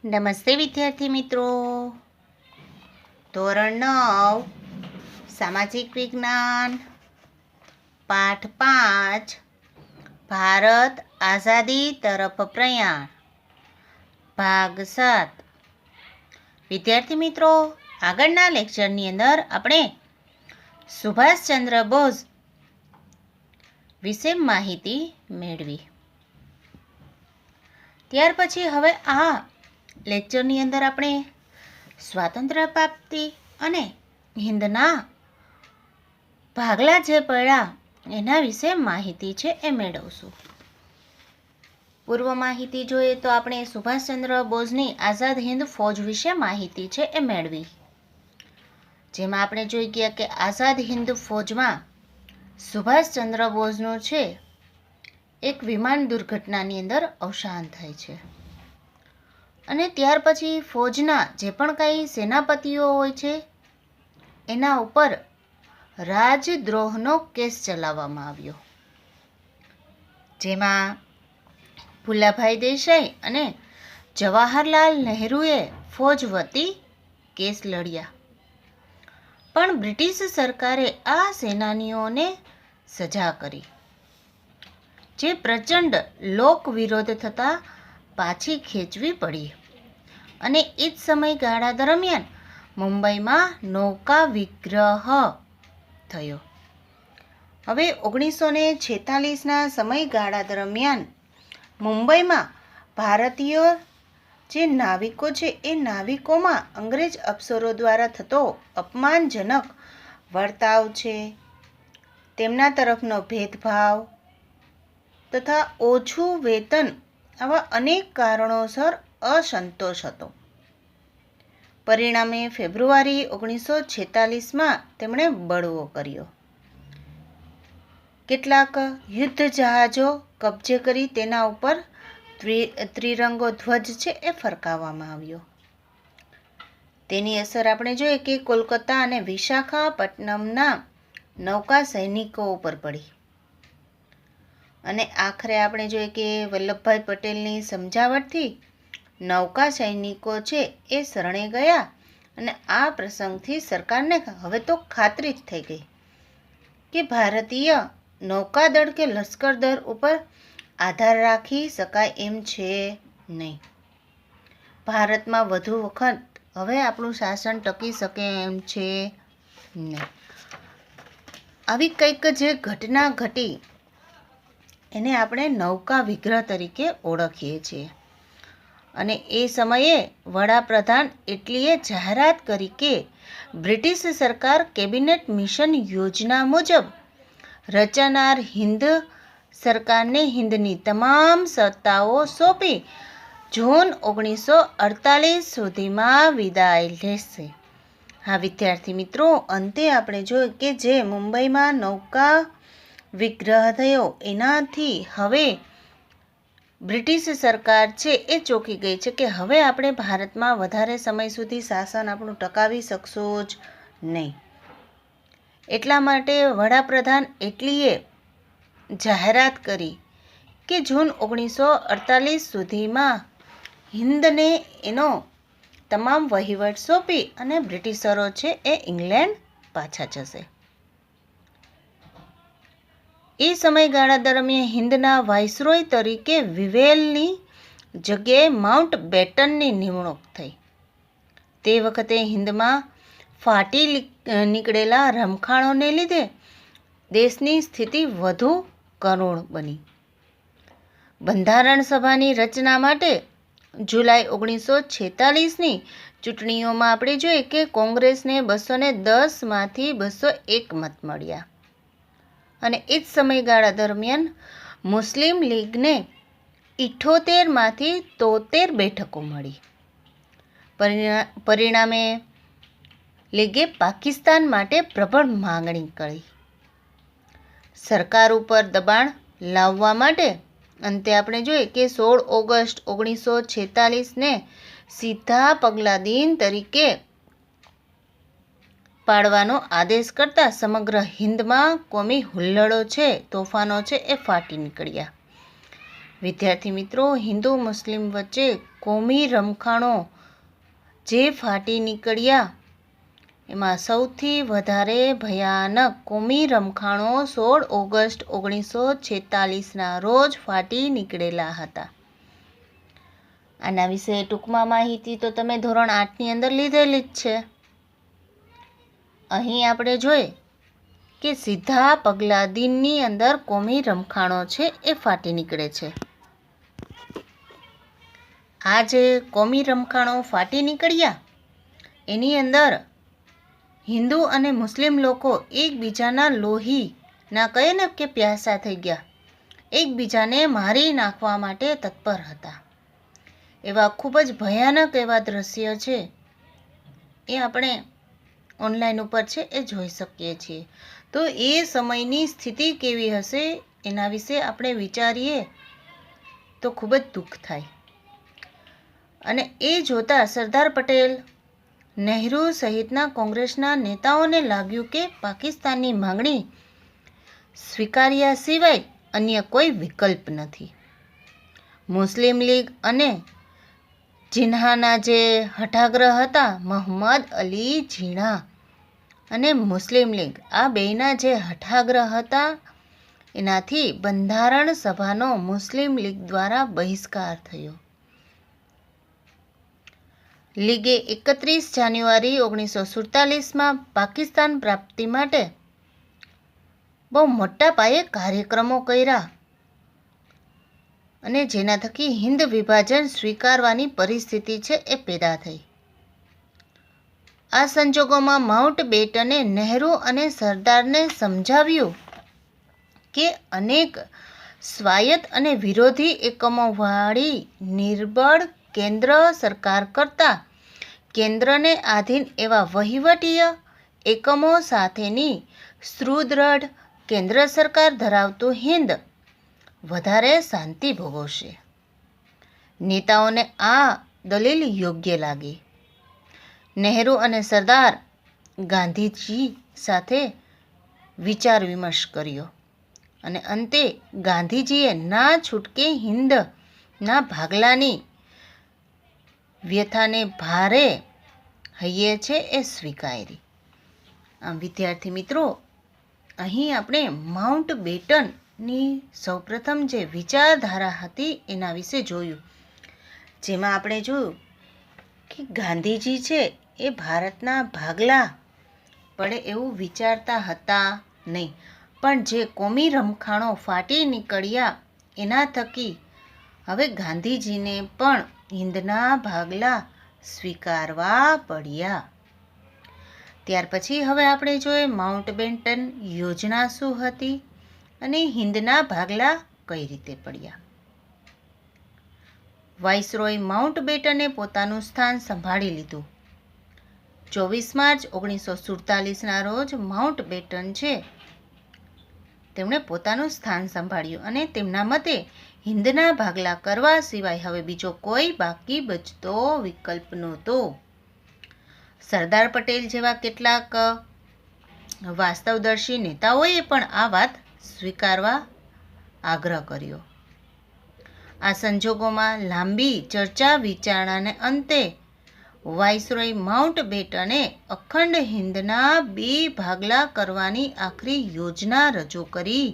નમસ્તે વિદ્યાર્થી મિત્રો. ધોરણ 9 સામાજિક વિજ્ઞાન પાઠ 5 ભારત આઝાદી તરફ પ્રયાણ ભાગ 7. વિદ્યાર્થી મિત્રો, આગળના લેક્ચરની અંદર આપણે સુભાષચંદ્ર બોઝ વિશે માહિતી મેળવી. ત્યાર પછી હવે આ લેક્ચરની અંદર આપણે સ્વાતંત્ર્ય પ્રાપ્તિ અને હિંદના ભાગલા જે પડ્યા એના વિશે માહિતી છે એ મેળવશું. પૂર્વ માહિતી જોઈએ તો આપણે સુભાષચંદ્ર બોઝની આઝાદ હિંદ ફૌજ વિશે માહિતી છે એ મેળવી. જેમાં આપણે જોઈ ગયા કે આઝાદ હિંદ ફૌજમાં સુભાષચંદ્ર બોઝનું છે એક વિમાન દુર્ઘટનાની અંદર અવસાન થાય છે. અને ત્યાર પછી ફૌજના જે પણ કંઈ સેનાપતિઓ હોય છે એના ઉપર રાજદ્રોહનો કેસ ચલાવવામાં આવ્યો, જેમાં ભુલાભાઈ દેસાઈ અને જવાહરલાલ નહેરુએ ફૌજ વતી કેસ લડ્યા. પણ બ્રિટિશ સરકારે આ સેનાનીઓને સજા કરી, જે પ્રચંડ લોક વિરોધ થતાં પાછી ખેંચવી પડી. અને એ જ સમયગાળા દરમિયાન મુંબઈમાં નૌકા વિગ્રહ થયો. હવે 1946ના સમયગાળા દરમિયાન મુંબઈમાં ભારતીય જે નાવિકો છે એ નાવિકોમાં અંગ્રેજ અફસરો દ્વારા થતો અપમાનજનક વર્તાવ છે, તેમના તરફનો ભેદભાવ તથા ઓછું વેતન, આવા અનેક કારણોસર અસંતોષ હતો. પરિણામે ફેબ્રુઆરી 1946માં તેમણે બળવો કર્યો. કેટલાક યુદ્ધ જહાજો કબજે કરી તેના ઉપર ત્રિરંગો ધ્વજ છે એ ફરકાવવામાં આવ્યો. તેની અસર આપણે જોઈએ કે કોલકાતા અને વિશાખાપટ્ટનમના નૌકા સૈનિકો ઉપર પડી. અને આખરે આપણે જોઈએ કે વલ્લભભાઈ પટેલની સમજાવટથી નૌકા સૈનિકો છે એ શરણે ગયા. અને આ પ્રસંગથી સરકારને હવે તો ખાતરી જ થઈ ગઈ કે ભારતીય નૌકાદળ કે લશ્કર દળ ઉપર આધાર રાખી શકાય એમ છે નહીં. ભારતમાં વધુ વખત હવે આપણું શાસન ટકી શકે એમ છે નહીં. આવી કંઈક જે ઘટના ઘટી એને આપણે નૌકા વિગ્રહ તરીકે ઓળખીએ છીએ. અને એ સમયે વડાપ્રધાન એટલીએ જાહેરાત કરી કે બ્રિટિશ સરકાર કેબિનેટ મિશન યોજના મુજબ રચાનાર હિન્દ સરકારને હિન્દની તમામ સત્તાઓ સોંપી જૂન 1948 સુધીમાં વિદાય લેશે. હા વિદ્યાર્થી મિત્રો, અંતે આપણે જોયું કે જે મુંબઈમાં નૌકા વિગ્રહ થયો એનાથી હવે બ્રિટિશ સરકાર છે એ ચોંકી ગઈ છે કે હવે આપણે ભારતમાં વધારે સમય સુધી શાસન આપણું ટકાવી શકશું જ નહીં. એટલા માટે વડાપ્રધાન એટલીએ જાહેરાત કરી કે જૂન 1948 સુધીમાં હિન્દને એનો તમામ વહીવટ સોંપી અને બ્રિટિશરો છે એ ઇંગ્લેન્ડ પાછા જશે. એ સમયગાળા દરમિયાન હિન્દના વાઇસરોય તરીકે વિવેલની જગ્યાએ માઉન્ટ બેટનની નિમણૂક થઈ. તે વખતે હિન્દમાં ફાટી નીકળેલા રમખાણોને લીધે દેશની સ્થિતિ વધુ કરુણ બની. બંધારણ સભાની રચના માટે જુલાઈ 1946ની ચૂંટણીઓમાં આપણે જોઈએ કે કોંગ્રેસને 210માંથી 201 મત મળ્યા. અને એ જ સમયગાળા દરમિયાન મુસ્લિમ લીગને 78માંથી 73 બેઠકો મળી. પરિણામે લીગે પાકિસ્તાન માટે પ્રબળ માંગણી કરી. સરકાર ઉપર દબાણ લાવવા માટે અંતે આપણે જોઈએ કે 16 ઓગસ્ટ 1946ને સીધા પગલા દિન તરીકે પાડવાનો આદેશ કરતા સમગ્ર હિન્દમાં કોમી હુલ્લડો છે, તોફાનો છે એ ફાટી નીકળ્યા. વિદ્યાર્થી મિત્રો, હિન્દુ મુસ્લિમ વચ્ચે કોમી રમખાણો જે ફાટી નીકળ્યા એમાં સૌથી વધારે ભયાનક કોમી રમખાણો 16 ઓગસ્ટ 1946ના રોજ ફાટી નીકળેલા હતા. આના વિશે ટૂંકમાં માહિતી તો તમે ધોરણ 8ની અંદર લીધેલી જ છે. અહીં આપણે જોઈએ કે સીધા પગલા દિનની અંદર કોમી રમખાણો છે એ ફાટી નીકળે છે. આ જે કોમી રમખાણો ફાટી નીકળ્યા એની અંદર હિન્દુ અને મુસ્લિમ લોકો એકબીજાના લોહીના કહે ને કે પ્યાસા થઈ ગયા, એકબીજાને મારી નાખવા માટે તત્પર હતા. એવા ખૂબ જ ભયાનક એવા દ્રશ્ય છે એ આપણે ઓનલાઈન ઉપર છે એ જોઈ શકીએ છીએ. તો એ સમયની સ્થિતિ કેવી હશે એના વિશે આપણે વિચારીએ તો ખૂબ જ દુઃખ થાય. અને એ જોતાં સરદાર પટેલ, નહેરુ સહિતના કોંગ્રેસના નેતાઓને લાગ્યું કે પાકિસ્તાનની માંગણી સ્વીકાર્યા સિવાય અન્ય કોઈ વિકલ્પ નથી. મુસ્લિમ લીગ અને જીન્નાના જે હઠાગ્રહ હતા, મોહમ્મદ અલી જીન્ના અને મુસ્લિમ લીગ, આ બેયના જે હઠાગ્રહ હતા એનાથી બંધારણ સભાનો મુસ્લિમ લીગ દ્વારા બહિષ્કાર થયો. લીગે 31 જાન્યુઆરી 1947માં પાકિસ્તાન પ્રાપ્તિ માટે બહુ મોટા પાયે કાર્યક્રમો કર્યા અને જેના થકી હિન્દ વિભાજન સ્વીકારવાની પરિસ્થિતિ છે એ પેદા થઈ. આ સંજોગોમાં માઉન્ટ બેટને નહેરુ અને સરદારને સમજાવ્યું કે અનેક સ્વાયત્ત અને વિરોધી એકમોવાળી નિર્બળ કેન્દ્ર સરકાર કરતાં કેન્દ્રને આધીન એવા વહીવટીય એકમો સાથેની સુદૃઢ કેન્દ્ર સરકાર ધરાવતું હિન્દ વધારે શાંતિ ભોગવશે. નેતાઓને આ દલીલ યોગ્ય લાગી. નહેરુ અને સરદાર ગાંધીજી સાથે વિચાર વિમર્શ કર્યો અને અંતે ગાંધીજીએ ના છૂટકે હિન્દના ભાગલાની વ્યથાને ભારે હૈયે છે એ સ્વીકારી. આમ વિદ્યાર્થી મિત્રો, અહીં આપણે માઉન્ટ બેટનની સૌપ્રથમ જે વિચારધારા હતી એના વિશે જોયું, જેમાં આપણે જોયું કે ગાંધીજી છે એ ભારતના ભાગલા પડે એવું વિચારતા હતા નહીં, પણ જે કોમી રમખાણો ફાટી નીકળ્યા એના થકી હવે ગાંધીજીને પણ હિન્દના ભાગલા સ્વીકારવા પડ્યા. ત્યાર પછી હવે આપણે જોઈએ માઉન્ટ બેટન યોજના શું હતી અને હિન્દના ભાગલા કઈ રીતે પડ્યા. વાઇસરોય માઉન્ટ બેટને પોતાનું સ્થાન સંભાળી લીધું. 24 માર્ચ 1947ના રોજ માઉન્ટ બેટન છે તેમણે પોતાનું સ્થાન સંભાળ્યું અને તેમના મતે હિન્દના ભાગલા કરવા સિવાય હવે બીજો કોઈ બાકી બચતો વિકલ્પ નહોતો. સરદાર પટેલ જેવા કેટલાક વાસ્તવદર્શી નેતાઓએ પણ આ વાત સ્વીકારવા આગ્રહ કર્યો. આ સંજોગોમાં લાંબી ચર્ચા વિચારણાને અંતે વાઇસરોય માઉન્ટ બેટને અખંડ હિન્દના 2 ભાગલા કરવાની આખરી યોજના રજૂ કરી.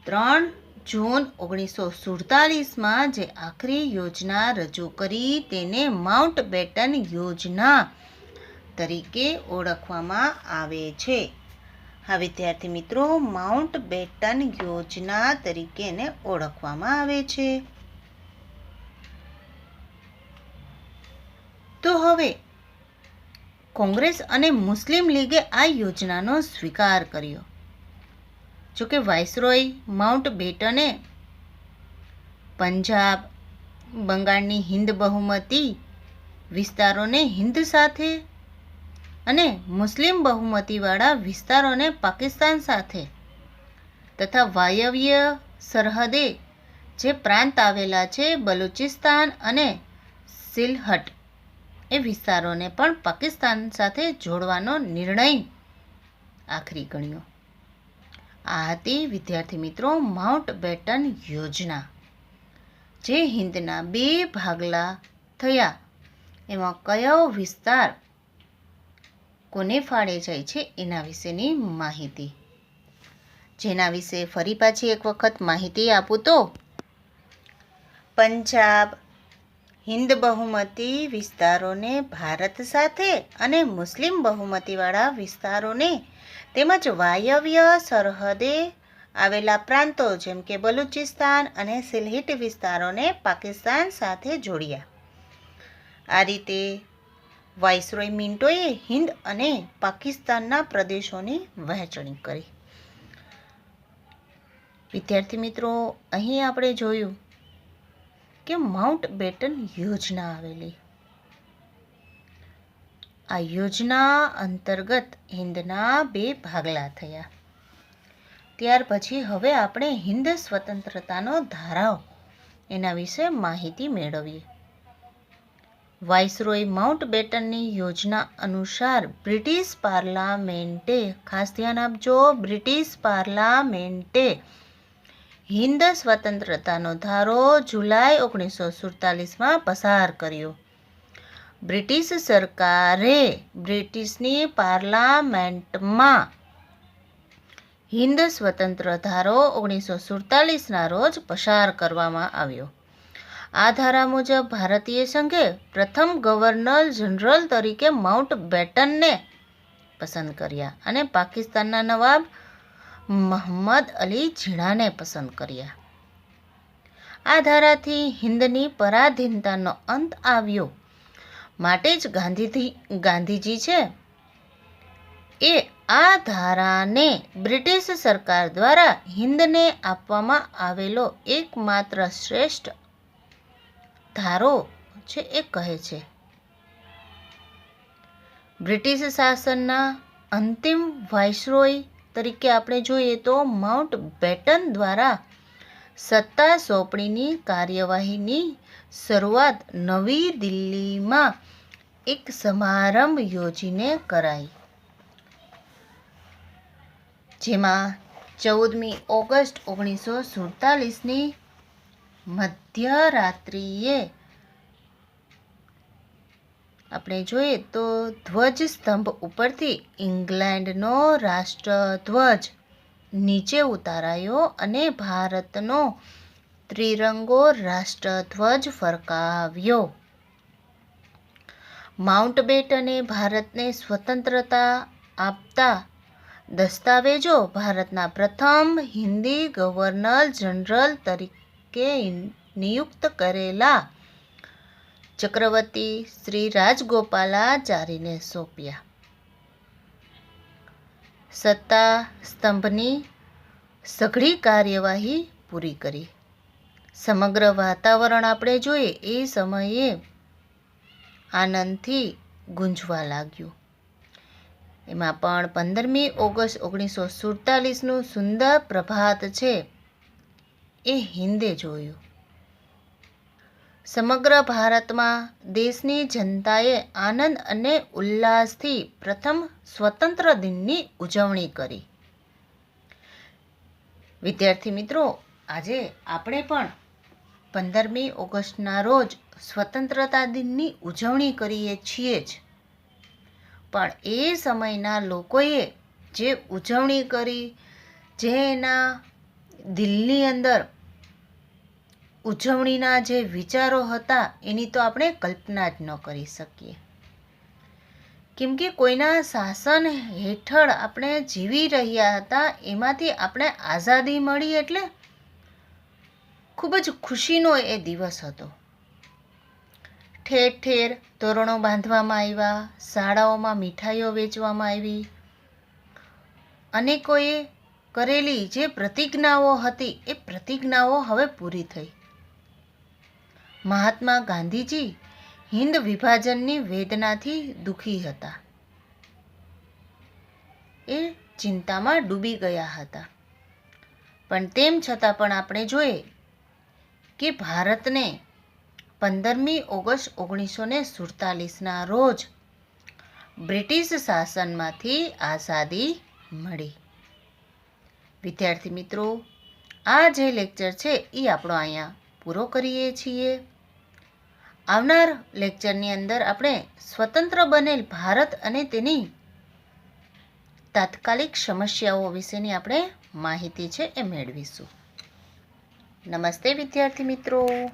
3 જૂન 1947માં જે આખરી યોજના રજૂ કરી તેને માઉન્ટ બેટન યોજના તરીકે ઓળખવામાં આવે છે. હા વિદ્યાર્થી મિત્રો, માઉન્ટ બેટન યોજના તરીકે એને ઓળખવામાં આવે છે. તો હવે કોંગ્રેસ અને મુસ્લિમ લીગે આ યોજનાનો સ્વીકાર કર્યો. જોકે વાઇસરોય માઉન્ટ બેટને પંજાબ, બંગાળની હિન્દ બહુમતી વિસ્તારોને હિન્દ સાથે અને મુસ્લિમ બહુમતીવાળા વિસ્તારોને પાકિસ્તાન સાથે તથા વાયવ્ય સરહદે જે પ્રાંત આવેલા છે બલુચિસ્તાન અને સિલહટ એ વિસ્તારોને પણ પાકિસ્તાન સાથે જોડવાનો નિર્ણય આખરી ગણ્યો. આ હતી વિદ્યાર્થી મિત્રો માઉન્ટ બેટન યોજના, જે હિંદના 2 ભાગલા થયા એમાં કયો વિસ્તાર કોને ફાળે જાય છે એના વિશેની માહિતી, જેના વિશે ફરી પાછી એક વખત માહિતી આપું તો પંજાબ હિન્દ બહુમતી વિસ્તારોને ભારત સાથે અને મુસ્લિમ બહુમતીવાળા વિસ્તારોને તેમજ વાયવ્ય સરહદે આવેલા પ્રાંતો જેમ કે બલુચિસ્તાન અને સિલહિટ વિસ્તારોને પાકિસ્તાન સાથે જોડ્યા. આ રીતે વાઇસરોય મિન્ટોએ હિન્દ અને પાકિસ્તાનના પ્રદેશોની વહેંચણી કરી. વિદ્યાર્થી મિત્રો, અહીં આપણે જોયું કે માઉન્ટ બેટન યોજના આવેલી. આ યોજના અંતર્ગત હિંદના 2 ભાગલા થયા. ત્યાર પછી હવે આપણે હિન્દ સ્વતંત્રતાનો ધારાવ એના વિશે માહિતી મેળવીએ. વાઇસરોય માઉન્ટ બેટનની યોજના અનુસાર બ્રિટિશ પાર્લામેન્ટે, ખાસ ધ્યાન આપજો, બ્રિટિશ પાર્લામેન્ટે હિન્દ સ્વતંત્રતાનો ધારો જુલાઈ 1947માં પસાર કર્યો. બ્રિટિશ સરકારે બ્રિટિશની પાર્લામેન્ટમાં હિન્દ સ્વતંત્ર ધારો 1947ના રોજ પસાર કરવામાં આવ્યો. આ ધારા મુજબ ભારતીય સંઘે પ્રથમ ગવર્નર જનરલ તરીકે માઉન્ટ બેટનને પસંદ કર્યા અને પાકિસ્તાનના નવાબ મહમ્મદ અલી ઝીણાને પસંદ કર્યા. આ ધારાથી હિન્દની પરાધીનતાનો અંત આવ્યો. માટે જ ગાંધીજી છે એ આ ધારાને બ્રિટિશ સરકાર દ્વારા હિન્દને આપવામાં આવેલો એકમાત્ર શ્રેષ્ઠ ધારો છે એ કહે છે. બ્રિટિશ શાસનના અંતિમ વાઇસરોય તરીકે આપણે જોઈએ તો માઉન્ટ બેટન દ્વારા સત્તા સોંપણીની કાર્યવાહીની શરૂઆત નવી દિલ્હીમાં એક સમારંભ યોજીને કરાઈ, જેમાં 14મી ઓગસ્ટ 1947ની મધ્યરાત્રિએ આપણે જોઈએ તો ધ્વજ સ્તંભ ઉપરથી ઇંગ્લેન્ડનો રાષ્ટ્રધ્વજ નીચે ઉતારાયો અને ભારતનો ત્રિરંગો રાષ્ટ્રધ્વજ ફરકાવ્યો. માઉન્ટ બેટને ભારતને સ્વતંત્રતા આપતા દસ્તાવેજો ભારતના પ્રથમ હિન્દી ગવર્નર જનરલ તરીકે નિયુક્ત કરેલા ચક્રવર્તી શ્રી રાજગોપાલાચારીને સોંપ્યા. સત્તા સ્તંભની સઘળી કાર્યવાહી પૂરી કરી. સમગ્ર વાતાવરણ આપણે જોઈએ એ સમયે આનંદથી ગુંજવા લાગ્યું. એમાં પણ 15મી ઓગસ્ટ 1947નું સુંદર પ્રભાત છે એ હિન્દે જોયું. સમગ્ર ભારતમાં દેશની જનતાએ આનંદ અને ઉલ્લાસથી પ્રથમ સ્વતંત્ર દિનની ઉજવણી કરી. વિદ્યાર્થી મિત્રો, આજે આપણે પણ 15મી ઓગસ્ટના રોજ સ્વતંત્રતા દિનની ઉજવણી કરીએ છીએ જ, પણ એ સમયના લોકોએ જે ઉજવણી કરી, જે એના દિલની અંદર ઉજવણીના જે વિચારો હતા એની તો આપણે કલ્પના જ ન કરી શકીએ. કેમ કે કોઈના શાસન હેઠળ આપણે જીવી રહ્યા હતા, એમાંથી આપણે આઝાદી મળી એટલે ખૂબ જ ખુશીનો એ દિવસ હતો. ઠેર ઠેર તોરણો બાંધવામાં આવ્યા, શાળાઓમાં મીઠાઈઓ વેચવામાં આવી. અનેકોએ કરેલી જે પ્રતિજ્ઞાઓ હતી એ પ્રતિજ્ઞાઓ હવે પૂરી થઈ. મહાત્મા ગાંધીજી હિન્દ વિભાજનની વેદનાથી દુઃખી હતા. એ ચિંતામાં ડૂબી ગયા હતા. પણ તેમ છતાં પણ આપણે જોઈએ કે ભારતને 15મી ઓગસ્ટ 1947ના રોજ બ્રિટિશ શાસનમાંથી આઝાદી મળી. વિદ્યાર્થી મિત્રો, આ જે લેક્ચર છે એ આપણો અહીંયા પૂરો કરીએ છીએ. આવનાર લેક્ચરની અંદર આપણે સ્વતંત્ર બનેલ ભારત અને તેની તાત્કાલિક સમસ્યાઓ વિશેની આપણે માહિતી છે એ મેળવીશું. નમસ્તે વિદ્યાર્થી મિત્રો.